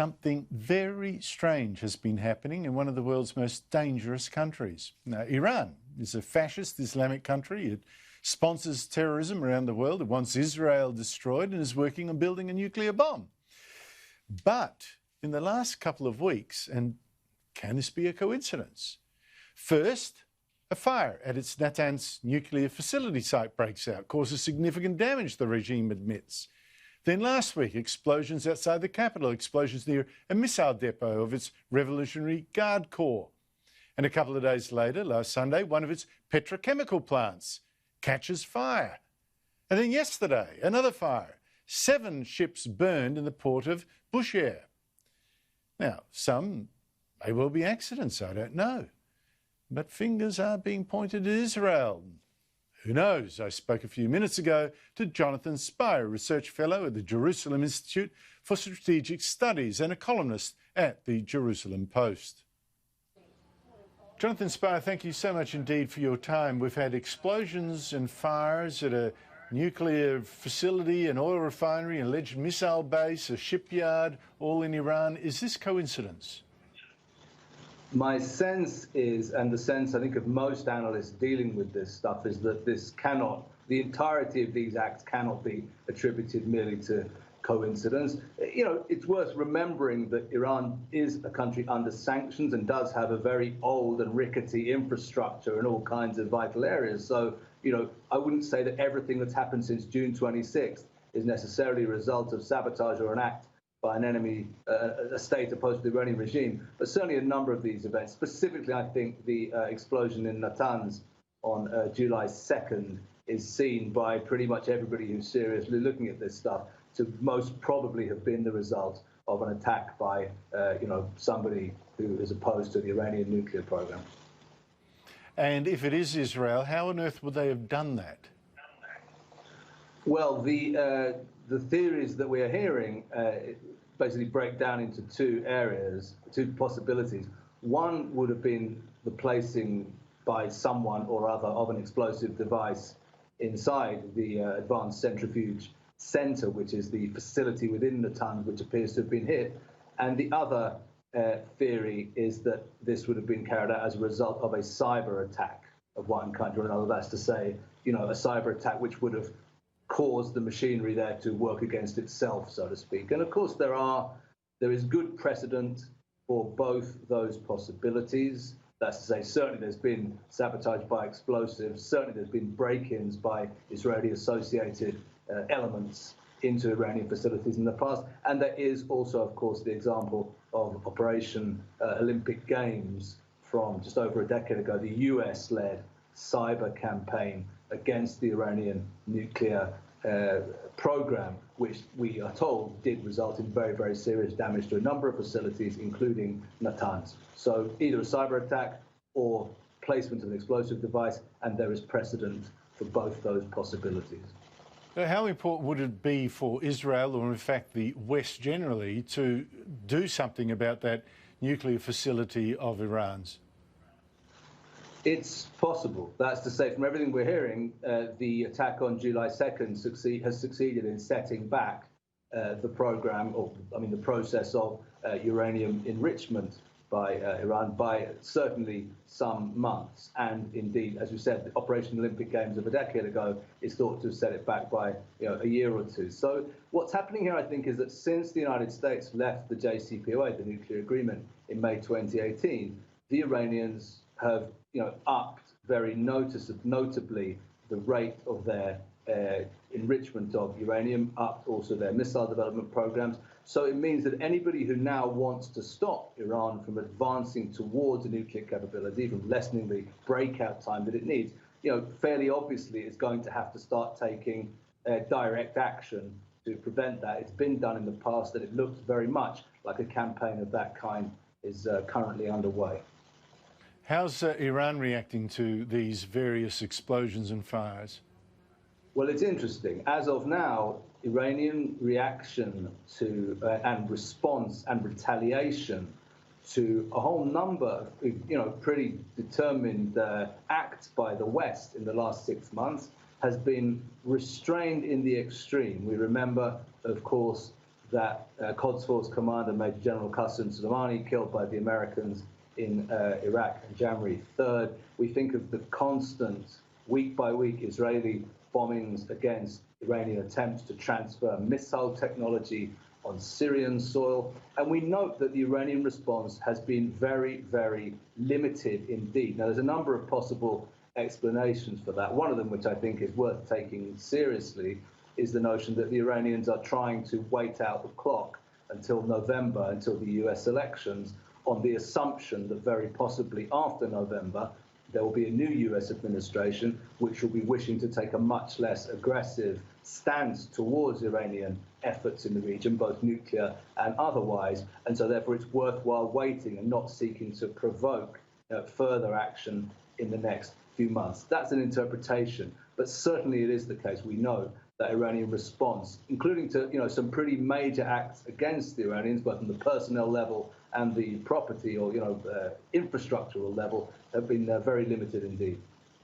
Something very strange has been happening in one of the world's most dangerous countries. Now, Iran is a fascist Islamic country. It sponsors terrorism around the world. It wants Israel destroyed and is working on building a nuclear bomb. But in the last couple of weeks, and can this be a coincidence? First, a fire at its Natanz nuclear facility site breaks out, causes significant damage, the regime admits. Then last week, explosions outside the capital, explosions near a missile depot of its Revolutionary Guard Corps. And a couple of days later, last Sunday, one of its petrochemical plants catches fire. And then yesterday, another fire. 7 ships burned in the port of Bushehr. Now, some may well be accidents, I don't know. But fingers are being pointed at Israel. Who knows? I spoke a few minutes ago to Natanz, a research fellow at the Jerusalem Institute for Strategic Studies and a columnist at the Jerusalem Post. Natanz, thank you so much indeed for your time. We've had explosions and fires at a nuclear facility, an oil refinery, an alleged missile base, a shipyard, all in Iran. Is this coincidence? My sense is, and the sense I think of most analysts dealing with this stuff, is that the entirety of these acts cannot be attributed merely to coincidence. You know, it's worth remembering that Iran is a country under sanctions and does have a very old and rickety infrastructure in all kinds of vital areas. So, you know, I wouldn't say that everything that's happened since June 26th is necessarily a result of sabotage or an act by an enemy, a state opposed to the Iranian regime, but certainly a number of these events. Specifically, I think the explosion in Natanz on July 2nd is seen by pretty much everybody who's seriously looking at this stuff to most probably have been the result of an attack by, somebody who is opposed to the Iranian nuclear program. And if it is Israel, how on earth would they have done that? Well, the theories that we are hearing basically break down into 2 areas, 2 possibilities. One would have been the placing by someone or other of an explosive device inside the advanced centrifuge center, which is the facility within Natanz, which appears to have been hit. And the other theory is that this would have been carried out as a result of a cyber attack of one kind or another. That's to say, you know, a cyber attack which would have caused the machinery there to work against itself, so to speak. And of course, there is good precedent for both those possibilities. That's to say, certainly there's been sabotage by explosives, certainly there's been break-ins by Israeli-associated elements into Iranian facilities in the past. And there is also, of course, the example of Operation Olympic Games from just over a decade ago, the US-led cyber campaign against the Iranian nuclear program, which we are told did result in very, very serious damage to a number of facilities, including Natanz. So either a cyber attack or placement of an explosive device, and there is precedent for both those possibilities. How important would it be for Israel, or in fact the West generally, to do something about that nuclear facility of Iran's? It's possible. That's to say, from everything we're hearing, the attack on July 2nd has succeeded in setting back the program, the process of uranium enrichment by Iran by certainly some months. And indeed, as you said, the Operation Olympic Games of a decade ago is thought to have set it back by a year or 2. So what's happening here, I think, is that since the United States left the JCPOA, the nuclear agreement, in May 2018, the Iranians have upped very notably the rate of their enrichment of uranium, upped also their missile development programs. So it means that anybody who now wants to stop Iran from advancing towards a nuclear capability, from lessening the breakout time that it needs, fairly obviously is going to have to start taking direct action to prevent that. It's been done in the past, and it looks very much like a campaign of that kind is currently underway. How's Iran reacting to these various explosions and fires? Well, it's interesting. As of now, Iranian reaction to and response and retaliation to a whole number of pretty determined acts by the West in the last 6 months has been restrained in the extreme. We remember, of course, that Quds Force Commander Major General Qasem Soleimani killed by the Americans in Iraq on January 3rd. We think of the constant, week by week, Israeli bombings against Iranian attempts to transfer missile technology on Syrian soil. And we note that the Iranian response has been very, very limited indeed. Now, there's a number of possible explanations for that. One of them, which I think is worth taking seriously, is the notion that the Iranians are trying to wait out the clock until November, until the US elections, on the assumption that very possibly after November, there will be a new US administration which will be wishing to take a much less aggressive stance towards Iranian efforts in the region, both nuclear and otherwise. And so therefore it's worthwhile waiting and not seeking to provoke further action in the next few months. That's an interpretation, but certainly it is the case. We know that Iranian response, including to some pretty major acts against the Iranians, both on the personnel level and the property or infrastructural level, have been very limited indeed.